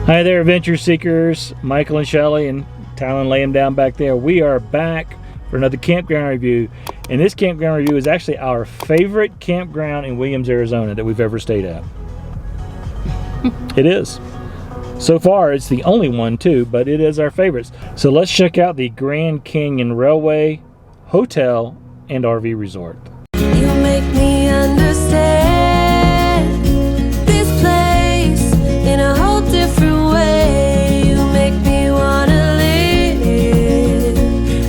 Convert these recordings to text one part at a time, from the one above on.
Hi there, adventure seekers. Michael and Shelley and Talon lay them down back there. We are back for another campground review. And this campground review is actually our favorite campground in Williams, Arizona that we've ever stayed at. It is. So far, it's the only one too, but it is our favorites. So let's check out the Grand Canyon Railway Hotel and RV Resort. You make me understand this place in a whole different way. You make me wanna live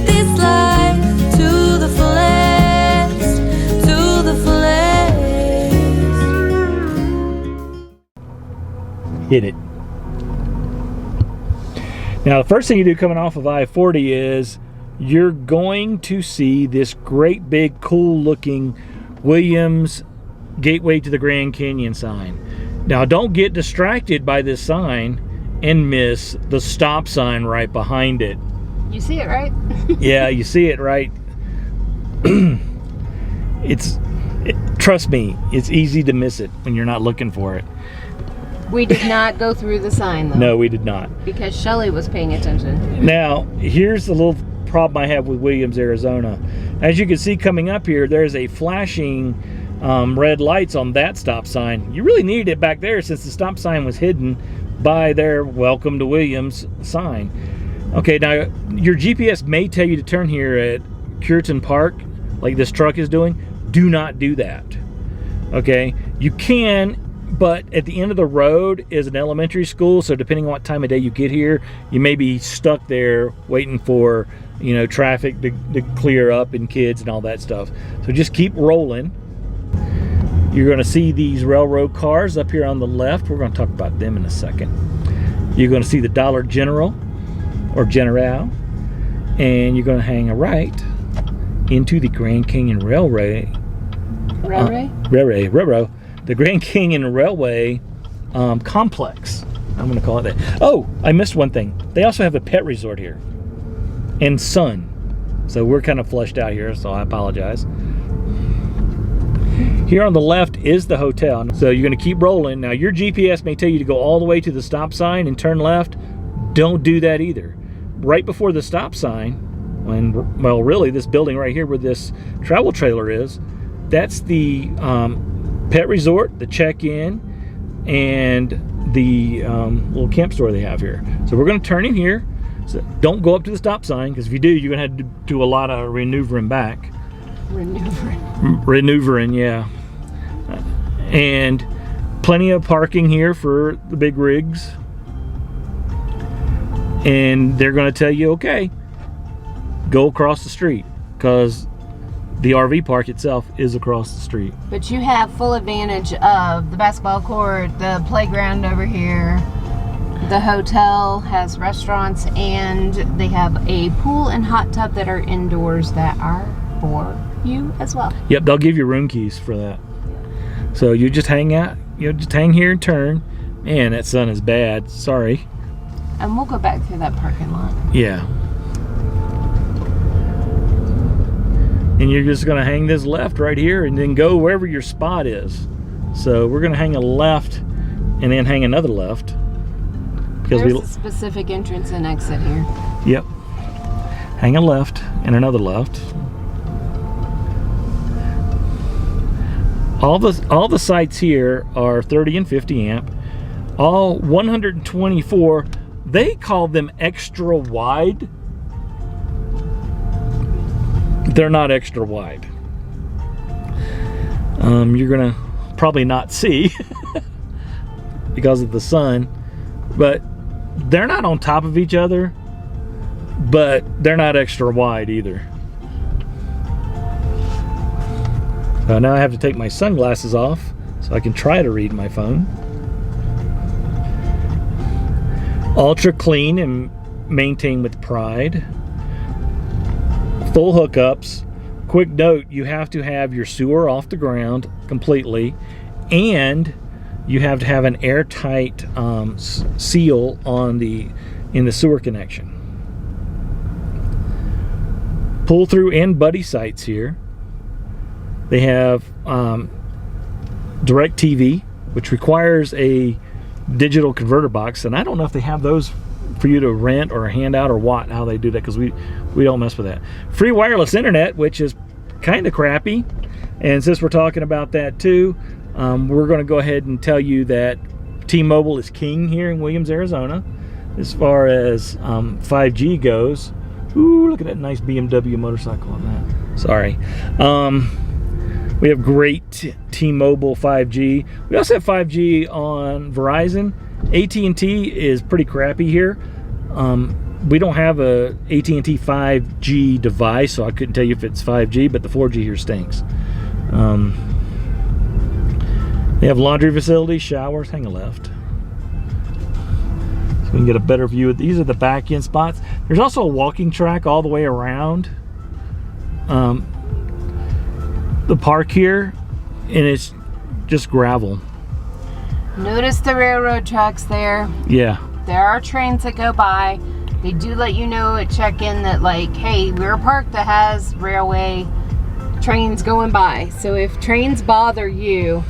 this life to the fullest, to the fullest. Hit it. Now, the first thing you do coming off of I-40 is you're going to see this great big cool looking Williams Gateway to the Grand Canyon sign. Now, don't get distracted by this sign and miss the stop sign right behind it. You see it, right? Yeah, you see it, right? Trust me, it's easy to miss it when you're not looking for it. We did not go through the sign, though. No, we did not. Because Shelley was paying attention. Now, here's the little problem I have with Williams, Arizona. As you can see coming up here, there's a flashing red lights on that stop sign. You really needed it back there since the stop sign was hidden by their Welcome to Williams sign. Okay, now your GPS may tell you to turn here at Curtin Park, like this truck is doing. Do not do that. Okay, you can, but at the end of the road is an elementary school, so depending on what time of day you get here, you may be stuck there waiting for, you know, traffic to clear up and kids and all that stuff. So just keep rolling. You're going to see these railroad cars up here on the left. We're going to talk about them in a second. You're going to see the Dollar General or General, and you're going to hang a right into the Grand Canyon Railway. Railroad. The Grand Canyon Railway complex. I'm going to call it that. Oh, I missed one thing. They also have a pet resort here and sun. So we're kind of flushed out here, so I apologize. Here on the left is the hotel. So you're going to keep rolling. Now your GPS may tell you to go all the way to the stop sign and turn left. Don't do that either. Right before the stop sign, well, really this building right here where this travel trailer is, that's the pet resort, the check-in, and the little camp store they have here. So we're going to turn in here. So don't go up to the stop sign, because if you do, you're going to have to do a lot of maneuvering back. Maneuvering, yeah. And plenty of parking here for the big rigs. And they're going to tell you, okay, go across the street, because the RV park itself is across the street. But you have full advantage of the basketball court, the playground over here. The hotel has restaurants, and they have a pool and hot tub that are indoors that are for you as well. Yep, they'll give you room keys for that. So you just hang out, just hang here and turn. Man, that sun is bad. Sorry. And we'll go back through that parking lot. Yeah. And you're just going to hang this left right here and then go wherever your spot is. So we're going to hang a left and then hang another left. Because there's a specific entrance and exit here. Yep. Hang a left and another left. All the sites here are 30 and 50 amp. All 124. They call them extra wide. They're not extra wide. You're gonna probably not see because of the sun, but they're not on top of each other, but they're not extra wide either. So now I have to take my sunglasses off so I can try to read my phone. Ultra clean and maintained with pride. Full hookups. Quick note, you have to have your sewer off the ground completely, and you have to have an airtight seal in the sewer connection. Pull through and buddy sites here. They have direct TV, which requires a digital converter box, and I don't know if they have those for you to rent or hand out or what, how they do that, because we don't mess with that. Free wireless internet, which is kind of crappy, and since we're talking about that too, we're going to go ahead and tell you that T-Mobile is king here in Williams, Arizona, as far as 5G goes. Ooh, look at that nice BMW motorcycle on that. Sorry. We have great T-Mobile 5G. We also have 5G on Verizon. AT&T is pretty crappy here. We don't have a AT&T 5G device, so I couldn't tell you if it's 5G, but the 4G here stinks. They have laundry facilities, showers, hang a left. So we can get a better view of these. Are the back end spots. There's also a walking track all the way around the park here, and it's just gravel. Notice the railroad tracks there. Yeah. There are trains that go by. They do let you know at check-in that, like, hey, we're a park that has railway trains going by. So if trains bother you,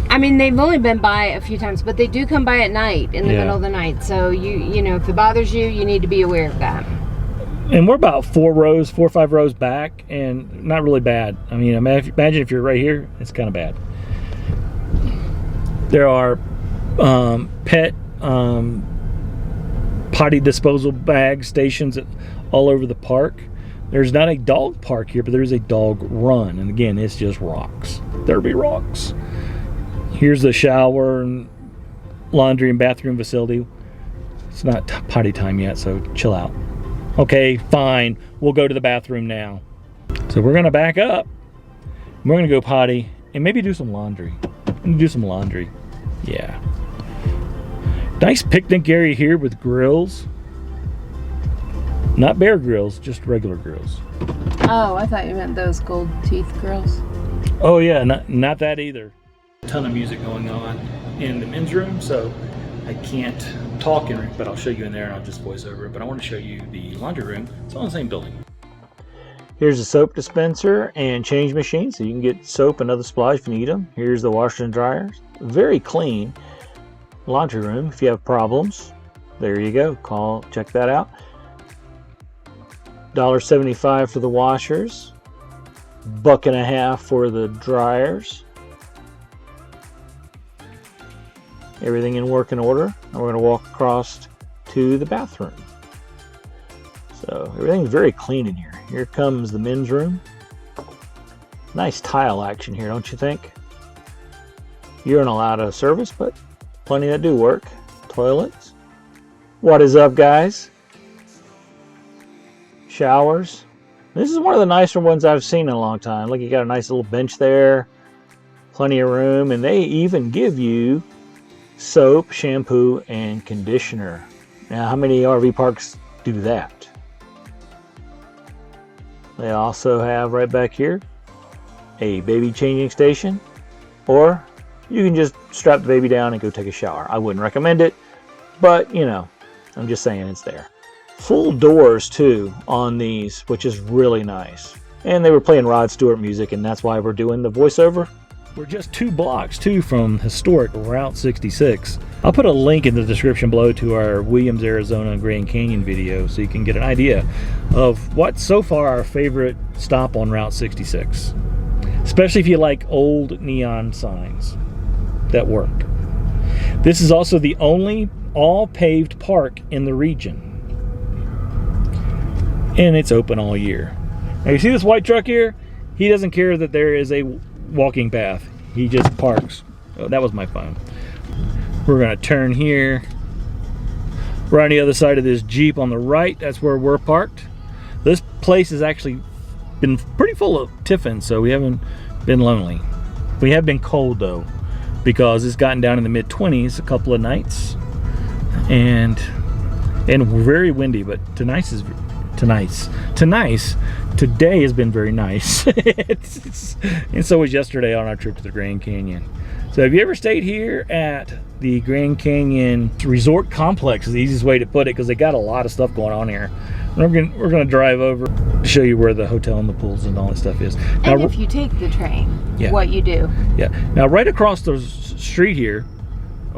I mean, they've only been by a few times, but they do come by at night, in the middle of the night. So you know, if it bothers you, you need to be aware of that. And we're about 4 or 5 rows back, and not really bad. I mean, imagine if you're right here, it's kind of bad. There are pet potty disposal bag stations all over the park. There's not a dog park here, but there's a dog run. And again, it's just rocks. There'll be rocks. Here's the shower and laundry and bathroom facility. It's not potty time yet, so chill out. Okay, fine. We'll go to the bathroom now. So we're gonna back up. We're gonna go potty and maybe do some laundry. Yeah. Nice picnic area here with grills. Not Bear grills, just regular grills. Oh, I thought you meant those gold teeth grills. Oh yeah, not that either. A ton of music going on in the men's room, so I can't talk in it, but I'll show you in there and I'll just voice over it. But I want to show you the laundry room. It's on the same building. Here's the soap dispenser and change machine, so you can get soap and other supplies if you need them. Here's the washer and dryers. Very clean laundry room. If you have problems, there you go. Check that out. $1.75 for the washers. $1.50 for the dryers. Everything in working order. And we're going to walk across to the bathroom. So everything's very clean in here. Here comes the men's room. Nice tile action here, don't you think? Urinal out of service, but plenty that do work. Toilets. What is up, guys? Showers. This is one of the nicer ones I've seen in a long time. Look, you got a nice little bench there. Plenty of room, and they even give you soap, shampoo, and conditioner. Now, how many RV parks do that? They also have right back here a baby changing station, or you can just strap the baby down and go take a shower. I wouldn't recommend it, but you know, I'm just saying it's there. Full doors too on these, which is really nice. And they were playing Rod Stewart music, and that's why we're doing the voiceover. We're just 2 blocks too from historic Route 66. I'll put a link in the description below to our Williams, Arizona Grand Canyon video so you can get an idea of what's so far our favorite stop on Route 66. Especially if you like old neon signs that work. This is also the only all-paved park in the region. And it's open all year. Now you see this white truck here? He doesn't care that there is a walking path. He just parks. Oh, that was my phone. We're gonna turn here. We're on the other side of this Jeep on the right. That's where we're parked. This place has actually been pretty full of tiffin, so we haven't been lonely. We have been cold though, because it's gotten down in the mid-20s a couple of nights, and very windy. But today has been very nice. And so was yesterday on our trip to the Grand Canyon. So have you ever stayed here at the Grand Canyon Resort Complex? Is the easiest way to put it, because they got a lot of stuff going on here. We're gonna drive over to show you where the hotel and the pools and all that stuff is. Now, And if you take the train, yeah, what you do. Yeah. Now right across the street here,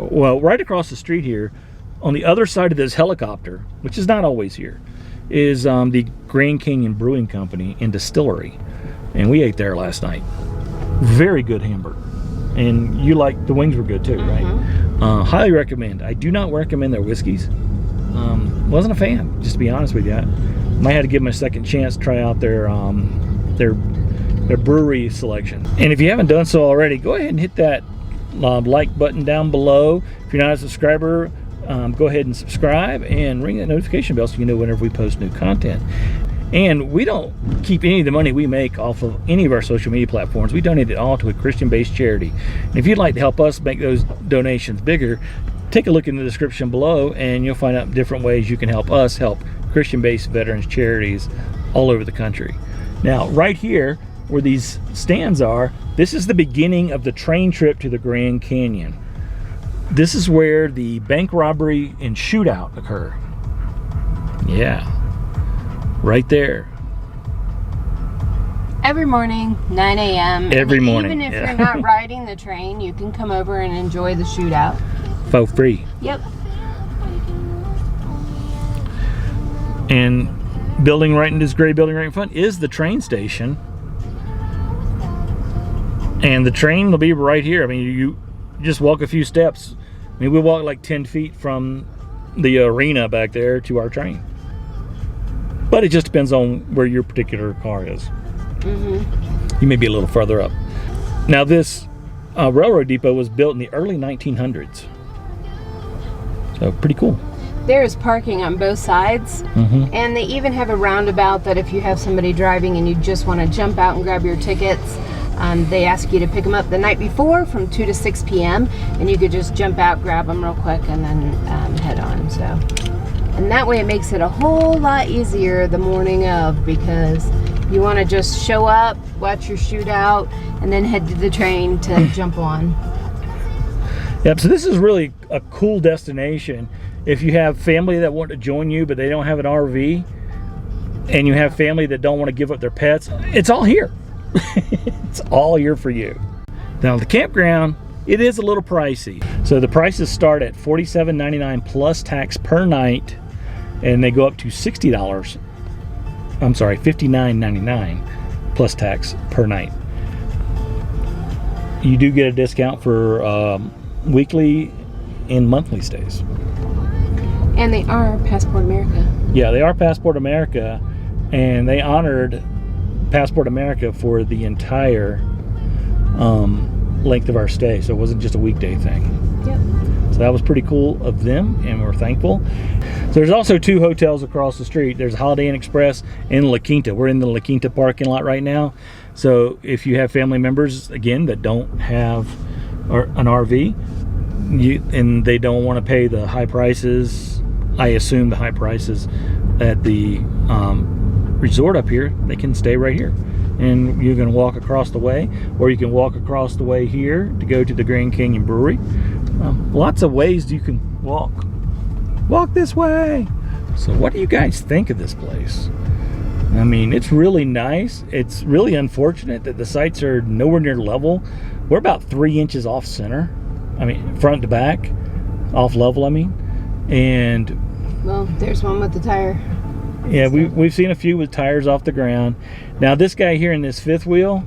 Well, right across the street here, on the other side of this helicopter, which is not always here, is the Grand Canyon Brewing Company and Distillery. And we ate there last night. Very good hamburger. And you like, the wings were good too, right? Highly recommend. I do not recommend their whiskeys. Wasn't a fan, just to be honest with you. I might have to give them a second chance to try out their brewery selection. And if you haven't done so already, go ahead and hit that like button down below. If you're not a subscriber, go ahead and subscribe and ring that notification bell so you know whenever we post new content. And we don't keep any of the money we make off of any of our social media platforms. We donate it all to a Christian-based charity. And if you'd like to help us make those donations bigger, take a look in the description below and you'll find out different ways you can help us help Christian-based veterans charities all over the country. Now, right here where these stands are, this is the beginning of the train trip to the Grand Canyon. This is where the bank robbery and shootout occur. Yeah. Right there. Every morning, 9 a.m. Every morning. Even if you're not riding the train, you can come over and enjoy the shootout. For free. Yep. And building right in this gray building right in front is the train station. And the train will be right here. I mean, you just walk a few steps. I mean, we walk like 10 feet from the arena back there to our train. But it just depends on where your particular car is. You may be a little further up. Now this railroad depot was built in the early 1900s. So pretty cool. There is parking on both sides. And they even have a roundabout that if you have somebody driving and you just want to jump out and grab your tickets, they ask you to pick them up the night before from 2 to 6 p.m. and you could just jump out, grab them real quick, and then head on. So. And that way it makes it a whole lot easier the morning of, because you want to just show up, watch your shootout, and then head to the train to jump on. Yep, so this is really a cool destination. If you have family that want to join you but they don't have an RV, and you have family that don't want to give up their pets, it's all here. It's all here for you. Now the campground, it is a little pricey. So the prices start at $47.99 plus tax per night, and they go up to $60. I'm sorry, $59.99 plus tax per night. You do get a discount for weekly and monthly stays. And they are Passport America. Yeah, they are Passport America, and they honored Passport America for the entire length of our stay, so it wasn't just a weekday thing. Yep. So that was pretty cool of them, and we're thankful. So there's also two hotels across the street. There's Holiday Inn Express and La Quinta. We're in the La Quinta parking lot right now. So if you have family members, again, that don't have an RV, and they don't want to pay the high prices, I assume the high prices at the resort up here, they can stay right here. And you can walk across the way, or you can walk across the way here to go to the Grand Canyon Brewery. Lots of ways you can walk. Walk this way. So what do you guys think of this place? I mean, it's really nice. It's really unfortunate that the sites are nowhere near level. We're about 3 inches off center. I mean, front to back, off level, I mean. And well, there's one with the tire. Yeah, we've seen a few with tires off the ground. Now this guy here in this fifth wheel,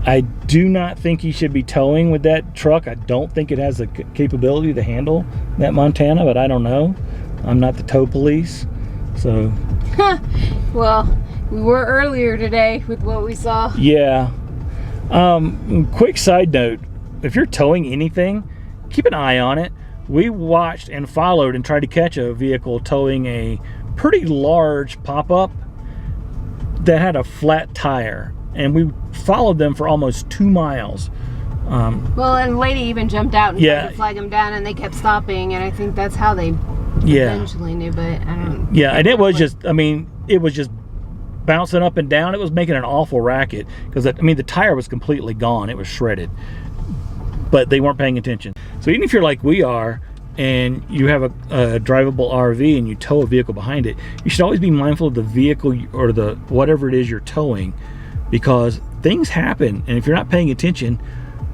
I do not think he should be towing with that truck. I don't think it has the capability to handle that Montana, but I don't know. I'm not the tow police, so. Well, we were earlier today with what we saw. Yeah. Quick side note, if you're towing anything, keep an eye on it. We watched and followed and tried to catch a vehicle towing a pretty large pop-up that had a flat tire, and we followed them for almost 2 miles. Well, and the lady even jumped out and tried to flag them down, and they kept stopping, and I think that's how they eventually knew, but I don't. Yeah, and it was just, I mean, it was just bouncing up and down. It was making an awful racket because, I mean, the tire was completely gone. It was shredded, but they weren't paying attention. So even if you're like we are, and you have a drivable RV and you tow a vehicle behind it, you should always be mindful of the vehicle or the whatever it is you're towing, because things happen, and if you're not paying attention,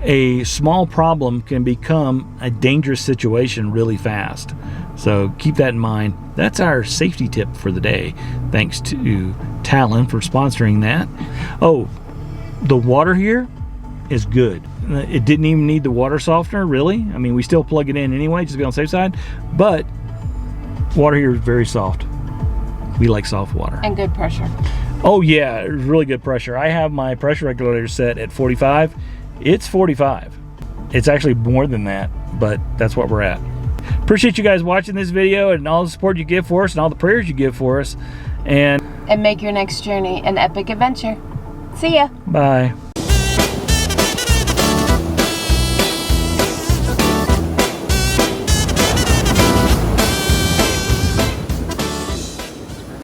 a small problem can become a dangerous situation really fast. So keep that in mind. That's our safety tip for the day. Thanks to Talon for sponsoring that. Oh, the water here is good. It didn't even need the water softener, really. I mean, we still plug it in anyway, just to be on the safe side. But water here is very soft. We like soft water. And good pressure. Oh yeah, really good pressure. I have my pressure regulator set at 45. It's 45. It's actually more than that, but that's what we're at. Appreciate you guys watching this video and all the support you give for us and all the prayers you give for us. And make your next journey an epic adventure. See ya. bye.